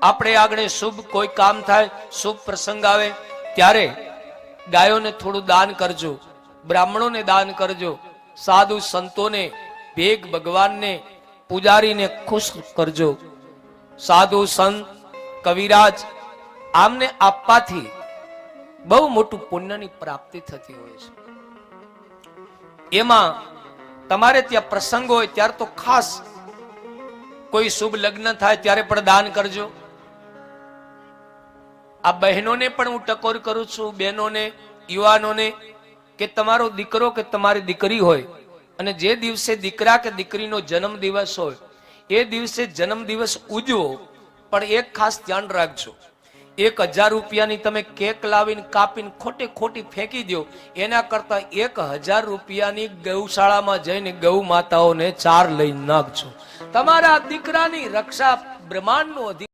આપણે આગળ શુભ કોઈ કામ થાય, શુભ પ્રસંગ આવે ત્યારે ગાયોને થોડું દાન કરજો, બ્રાહ્મણોને દાન કરજો, સાધુ સંતોને, ભેગ ભગવાનને, પૂજારીને ખુશ કરજો. સાધુ સંત કવિરાજ આમને આપવાથી બહુ મોટું પુણ્યની પ્રાપ્તિ થતી હોય છે. એમાં તમારે ત્યાં પ્રસંગ હોય ત્યારે તો ખાસ કોઈ શુભ લગ્ન થાય ત્યારે પણ દાન કરજો. આ બહેનોને પણ હું ટકોર કરું છું, બહેનોને, યુવાનોને, કે તમારો દીકરો કે તમારી દીકરી હોય અને જે દિવસે દીકરા કે દીકરીનો જન્મ દિવસ હોય એ દિવસે જન્મ દિવસ ઉજવો, પણ એક ખાસ ધ્યાન રાખજો, 1000 રૂપિયાની તમે કેક લાવીને કાપીને ખોટે ખોટી ફેંકી દો એના કરતા 1000 રૂપિયાની ગૌશાળામાં જઈને ગૌ માતાઓને 4 લઈ નાખજો. તમારા દીકરાની રક્ષા બ્રહ્માંડનો અધિકાર